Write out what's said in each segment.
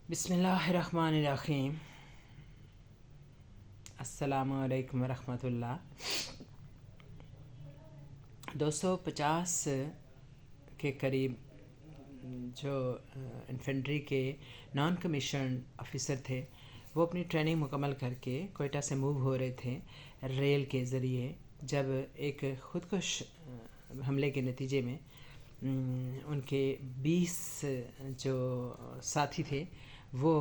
بسم اللہ الرحمن الرحیم۔ السلام علیکم ورحمۃ اللہ۔ 250 کے قریب جو انفینٹری کے نان کمیشنڈ آفیسر تھے وہ اپنی ٹریننگ مکمل کر کے کوئٹہ سے موو ہو رہے تھے ریل کے ذریعے، جب ایک خودکش حملے کے نتیجے میں ان کے 20 جو ساتھی تھے وہ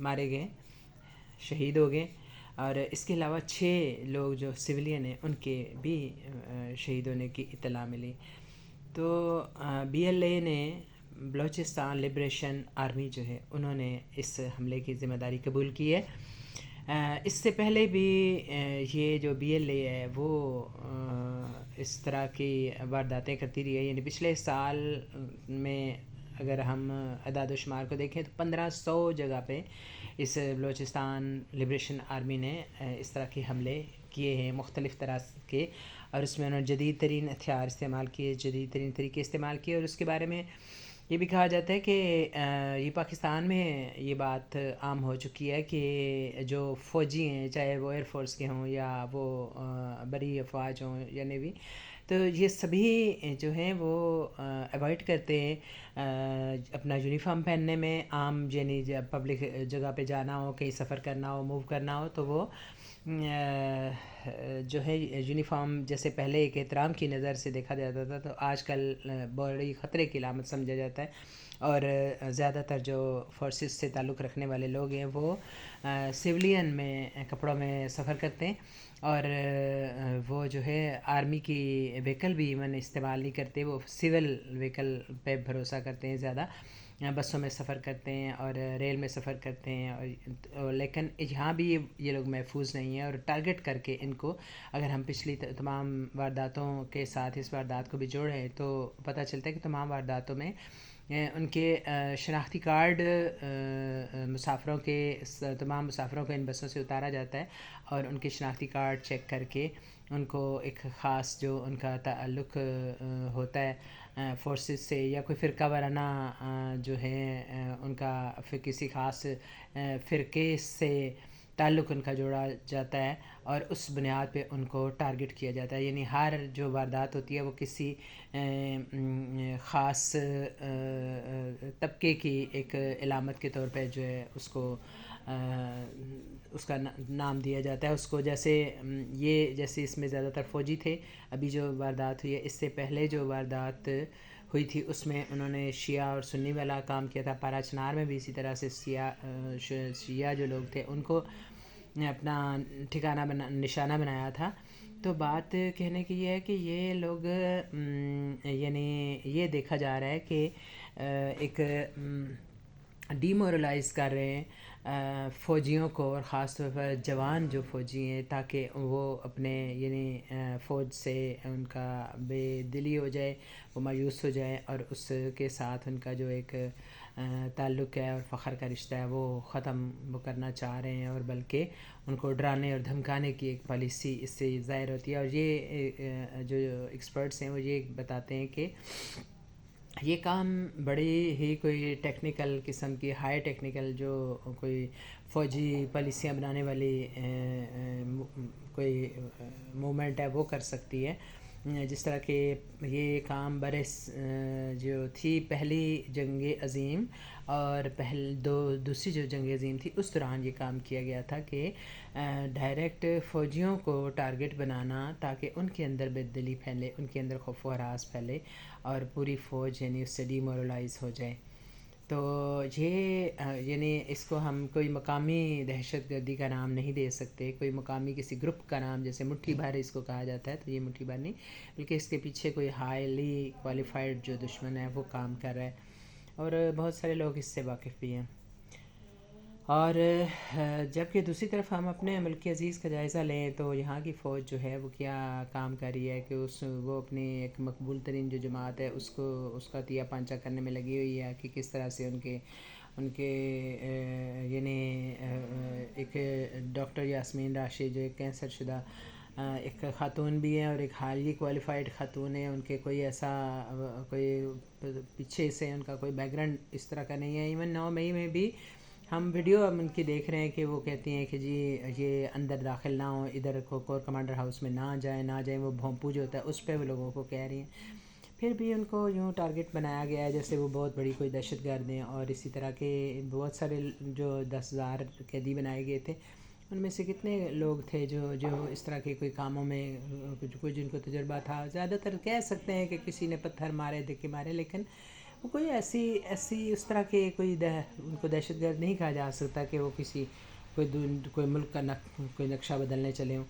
مارے گئے، شہید ہو گئے، اور اس کے علاوہ 6 لوگ جو سویلین ہیں ان کے بھی شہید ہونے کی اطلاع ملی۔ تو بی ایل اے نے بلوچستان لبریشن آرمی جو ہے انہوں نے اس حملے کی ذمہ داری قبول کی ہے۔ اس سے پہلے بھی یہ جو بی ایل اے ہے وہ اس طرح کی وارداتیں کرتی رہی ہے، یعنی پچھلے سال میں اگر ہم اعداد و شمار کو دیکھیں تو 1500 جگہ پہ اس بلوچستان لبریشن آرمی نے اس طرح کے حملے کیے ہیں مختلف طرح کے، اور اس میں انہوں نے جدید ترین ہتھیار استعمال کیے، جدید ترین طریقے استعمال کیے، اور اس کے بارے میں یہ بھی کہا جاتا ہے کہ یہ پاکستان میں یہ بات عام ہو چکی ہے کہ جو فوجی ہیں، چاہے وہ ایئر فورس کے ہوں یا وہ بری افواج ہوں یا نیوی، تو یہ سبھی جو ہیں وہ اوائڈ کرتے ہیں اپنا یونیفارم پہننے میں۔ عام یعنی جب پبلک جگہ پہ جانا ہو، کہیں سفر کرنا ہو، موو کرنا ہو، تو وہ جو ہے یونیفارم جیسے پہلے ایک احترام کی نظر سے دیکھا جاتا تھا، تو آج کل بڑی خطرے کی علامت سمجھا جاتا ہے، اور زیادہ تر جو فورسز سے تعلق رکھنے والے لوگ ہیں وہ سویلین میں کپڑوں میں سفر کرتے ہیں، اور وہ جو ہے آرمی کی وہیکل بھی ایون استعمال نہیں کرتے، وہ سول وہیکل پہ بھروسہ کرتے ہیں زیادہ، بسوں میں سفر کرتے ہیں اور ریل میں سفر کرتے ہیں، اور لیکن یہاں بھی یہ لوگ محفوظ نہیں ہیں، اور ٹارگٹ کر کے ان کو اگر ہم پچھلی تمام وارداتوں کے ساتھ اس واردات کو بھی جوڑیں تو پتہ چلتا ہے کہ تمام وارداتوں میں ان کے شناختی کارڈ مسافروں کے تمام مسافروں کو ان بسوں سے اتارا جاتا ہے، اور ان کے شناختی کارڈ چیک کر کے ان کو ایک خاص جو ان کا تعلق ہوتا ہے فورسز سے یا کوئی فرقہ وارانہ جو ہے ان کا کسی خاص فرقے سے تعلق ان کا جوڑا جاتا ہے، اور اس بنیاد پہ ان کو ٹارگٹ کیا جاتا ہے، یعنی ہر جو واردات ہوتی ہے وہ کسی خاص طبقے کی ایک علامت کے طور پہ جو ہے اس کو اس کا نام دیا جاتا ہے اس کو، جیسے یہ جیسے اس میں زیادہ تر فوجی تھے۔ ابھی جو واردات ہوئی ہے، اس سے پہلے جو واردات ہوئی تھی اس میں انہوں نے شیعہ اور سنی والا کام کیا تھا۔ پارا چنار میں بھی اسی طرح سے شیعہ جو لوگ تھے ان کو اپنا ٹھکانہ نشانہ بنایا تھا۔ تو بات کہنے کی یہ ہے کہ یہ لوگ یعنی یہ دیکھا جا رہا ہے کہ ایک ڈی مورلائز کر رہے ہیں فوجیوں کو، اور خاص طور پر جوان جو فوجی ہیں، تاکہ وہ اپنے یعنی فوج سے ان کا بے دلی ہو جائے، وہ مایوس ہو جائے، اور اس کے ساتھ ان کا جو ایک تعلق ہے اور فخر کا رشتہ ہے وہ ختم وہ کرنا چاہ رہے ہیں، اور بلکہ ان کو ڈرانے اور دھمکانے کی ایک پالیسی اس سے ظاہر ہوتی ہے۔ اور یہ جو ایکسپرٹس ہیں وہ یہ بتاتے ہیں کہ یہ کام بڑی ہی کوئی ٹیکنیکل قسم کی ہائی ٹیکنیکل جو کوئی فوجی پالیسیاں بنانے والی کوئی موومنٹ ہے وہ کر سکتی ہے، جس طرح کہ یہ کام جو تھی پہلی جنگ عظیم اور دوسری جو جنگ عظیم تھی اس دوران یہ کام کیا گیا تھا کہ ڈائریکٹ فوجیوں کو ٹارگٹ بنانا تاکہ ان کے اندر بے دلی پھیلے، ان کے اندر خوف و ہراس پھیلے، اور پوری فوج یعنی اس سے ڈی مورلائز ہو جائے۔ تو یہ یعنی اس کو ہم کوئی مقامی دہشت گردی کا نام نہیں دے سکتے، کوئی مقامی کسی گروپ کا نام، جیسے مٹھی بھر اس کو کہا جاتا ہے، تو یہ مٹھی بھر نہیں، بلکہ اس کے پیچھے کوئی ہائیلی کوالیفائڈ جو دشمن ہے وہ کام کر رہا ہے، اور بہت سارے لوگ اس سے واقف بھی ہیں۔ اور جبکہ دوسری طرف ہم اپنے ملک عزیز کا جائزہ لیں تو یہاں کی فوج جو ہے وہ کیا کام کر رہی ہے کہ وہ اپنی ایک مقبول ترین جو جماعت ہے اس کا تیا پانچا کرنے میں لگی ہوئی ہے کہ کس طرح سے ان کے یعنی ایک ڈاکٹر یاسمین راشد جو ایک کینسر شدہ ایک خاتون بھی ہیں اور ایک حالی کوالیفائڈ خاتون ہیں. ان کے کوئی ایسا کوئی پیچھے سے ان کا کوئی بیک گراؤنڈ اس طرح کا نہیں ہے. ایون 9 مئی میں بھی ہم ویڈیو اب ان کی دیکھ رہے ہیں کہ وہ کہتی ہیں کہ جی یہ اندر داخل نہ ہوں، ادھر کور کمانڈر ہاؤس میں نہ جائیں. وہ بھونپو جو ہوتا ہے اس پہ وہ لوگوں کو کہہ رہی ہیں. پھر بھی ان کو یوں ٹارگٹ بنایا گیا ہے جیسے وہ بہت بڑی کوئی دہشت گرد ہیں. اور اسی طرح کے بہت سارے جو 10,000 قیدی بنائے گئے تھے ان میں سے کتنے لوگ تھے جو اس طرح کے کوئی کاموں میں کوئی جن کو تجربہ تھا. زیادہ تر کہہ سکتے ہیں کہ کسی نے پتھر مارے، دھکے مارے، لیکن وہ کوئی ایسی اس طرح کے ان کو دہشت گرد نہیں کہا جا سکتا کہ وہ کوئی ملک کا کوئی نقشہ بدلنے چلے ہوں.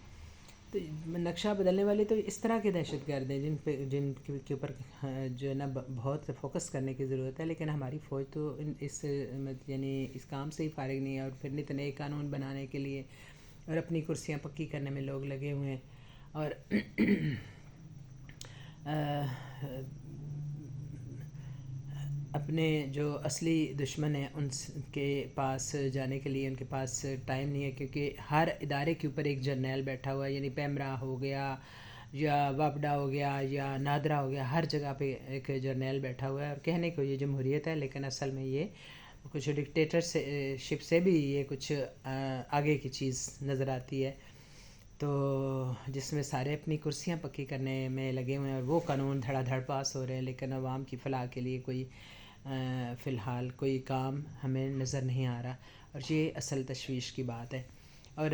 تو نقشہ بدلنے والے تو اس طرح کے دہشت گرد ہیں جن کے اوپر جو ہے نا بہت فوکس کرنے کی ضرورت ہے. لیکن ہماری فوج تو اس کام سے ہی فارغ نہیں ہے، اور پھر نت نئے قانون بنانے کے لیے اور اپنی کرسیاں پکی کرنے میں لوگ لگے ہوئے ہیں. اور اپنے جو اصلی دشمن ہیں ان کے پاس جانے کے لیے ان کے پاس ٹائم نہیں ہے، کیونکہ ہر ادارے کے اوپر ایک جرنیل بیٹھا ہوا ہے. یعنی پیمرا ہو گیا یا وابڈا ہو گیا یا نادرا ہو گیا، ہر جگہ پہ ایک جرنیل بیٹھا ہوا ہے. اور کہنے کو یہ جمہوریت ہے، لیکن اصل میں یہ کچھ ڈکٹیٹر شپ سے بھی یہ کچھ آگے کی چیز نظر آتی ہے. تو جس میں سارے اپنی کرسیاں پکی کرنے میں لگے ہوئے ہیں اور وہ قانون دھڑا دھڑ پاس ہو رہے ہیں، لیکن عوام کی فلاح کے لیے کوئی فی الحال کوئی کام ہمیں نظر نہیں آ رہا. اور یہ اصل تشویش کی بات ہے. اور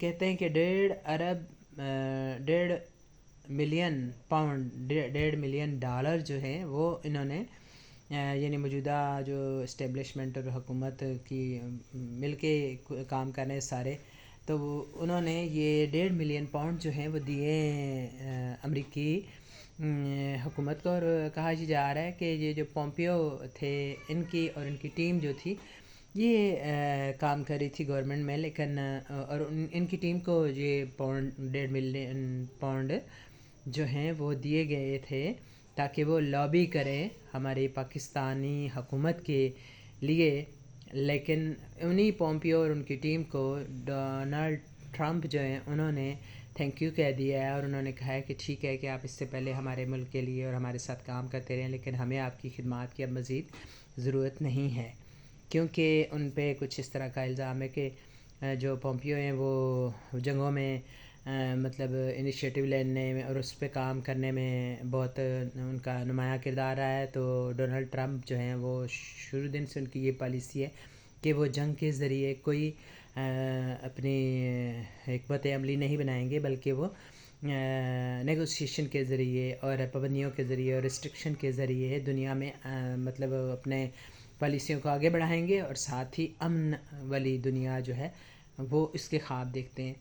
کہتے ہیں کہ 1.5 ملین ڈالر جو ہیں وہ انہوں نے یعنی موجودہ جو اسٹیبلشمنٹ اور حکومت کی مل کے کام کر رہے ہیں سارے، تو انہوں نے یہ 1.5 ملین پاؤنڈ جو ہیں وہ دیے امریکی حکومت کو. اور کہا جا رہا ہے کہ یہ جو پومپیو تھے ان کی اور ان کی ٹیم جو تھی یہ کام کر رہی تھی گورنمنٹ میں، لیکن اور ان کی ٹیم کو یہ 1.5 ملین پاؤنڈ جو ہیں وہ دیے گئے تھے تاکہ وہ لابی کریں ہماری پاکستانی حکومت کے لیے. لیکن انہی پومپیو اور ان کی ٹیم کو ڈونلڈ ٹرمپ جو ہیں انہوں نے تھینک یو کہہ دیا ہے. اور انہوں نے کہا ہے کہ ٹھیک ہے کہ آپ اس سے پہلے ہمارے ملک کے لیے اور ہمارے ساتھ کام کرتے رہیں، لیکن ہمیں آپ کی خدمات کی اب مزید ضرورت نہیں ہے. کیونکہ ان پہ کچھ اس طرح کا الزام ہے کہ جو پومپیو ہیں وہ جنگوں میں مطلب انیشیٹو لینے میں اور اس پہ کام کرنے میں بہت ان کا نمایاں کردار رہا ہے. تو ڈونلڈ ٹرمپ جو ہیں وہ شروع دن سے ان کی یہ پالیسی ہے کہ وہ جنگ کے ذریعے کوئی اپنی حکمت عملی نہیں بنائیں گے، بلکہ وہ نیگوسیشن کے ذریعے اور پابندیوں کے ذریعے اور ریسٹرکشن کے ذریعے دنیا میں مطلب اپنے پالیسیوں کو آگے بڑھائیں گے، اور ساتھ ہی امن والی دنیا جو ہے وہ اس کے خواب دیکھتے ہیں.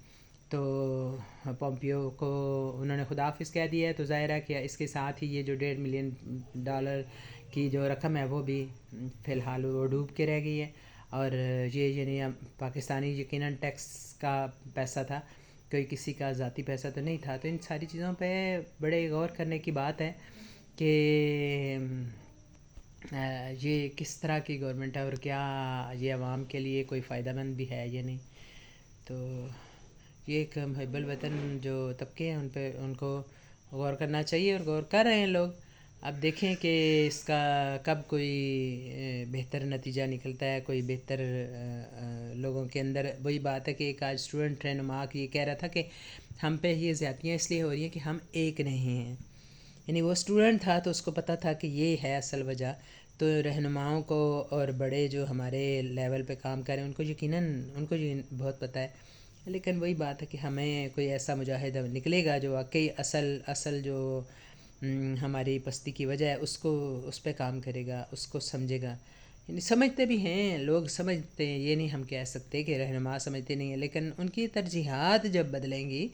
تو پومپیو کو انہوں نے خدا حافظ کہہ دیا ہے. تو ظاہر ہے کہ اس کے ساتھ ہی یہ جو 1.5 ملین ڈالر کی جو رقم ہے وہ بھی فی الحال وہ ڈوب کے رہ گئی ہے. اور یہ یعنی پاکستانی یقیناً ٹیکس کا پیسہ تھا، کوئی کسی کا ذاتی پیسہ تو نہیں تھا. تو ان ساری چیزوں پہ بڑے غور کرنے کی بات ہے کہ یہ کس طرح کی گورنمنٹ ہے اور کیا یہ عوام کے لیے کوئی فائدہ مند بھی ہے یا نہیں. تو یہ ایک محب الوطن جو طبقے ہیں ان کو غور کرنا چاہیے، اور غور کر رہے ہیں لوگ. اب دیکھیں کہ اس کا کب کوئی بہتر نتیجہ نکلتا ہے، کوئی بہتر لوگوں کے اندر. وہی بات ہے کہ ایک آج اسٹوڈنٹ رہنما کی یہ کہہ رہا تھا کہ ہم پہ یہ زیادتیاں اس لیے ہو رہی ہیں کہ ہم ایک نہیں ہیں. یعنی وہ اسٹوڈنٹ تھا تو اس کو پتہ تھا کہ یہ ہے اصل وجہ. تو رہنماؤں کو اور بڑے جو ہمارے لیول پہ کام کریں ان کو یقیناً ان کو بہت پتہ ہے. لیکن وہی بات ہے کہ ہمیں کوئی ایسا مجاہد نکلے گا جو واقعی اصل جو ہماری پستی کی وجہ ہے اس پہ کام کرے گا، اس کو سمجھے گا. یعنی سمجھتے بھی ہیں لوگ، سمجھتے ہیں، یہ نہیں ہم کہہ سکتے کہ رہنما سمجھتے نہیں ہیں، لیکن ان کی ترجیحات جب بدلیں گی،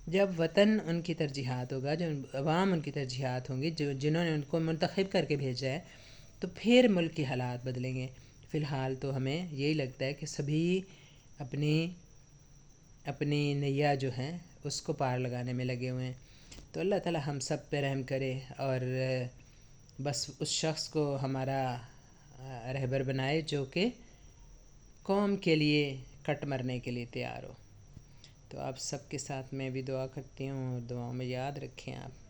جب وطن ان کی ترجیحات ہوگا، جب عوام ان کی ترجیحات ہوں گی، جنہوں نے ان کو منتخب کر کے بھیجا ہے، تو پھر ملک کے حالات بدلیں گے. فی الحال تو ہمیں یہی لگتا ہے کہ سبھی اپنی نیا جو ہیں اس کو پار لگانے میں لگے ہوئے ہیں. تو اللہ تعالی ہم سب پہ رحم کرے اور بس اس شخص کو ہمارا رہبر بنائے جو کہ قوم کے لیے کٹ مرنے کے لیے تیار ہو. تو آپ سب کے ساتھ میں بھی دعا کرتی ہوں، اور دعاؤں میں یاد رکھیں آپ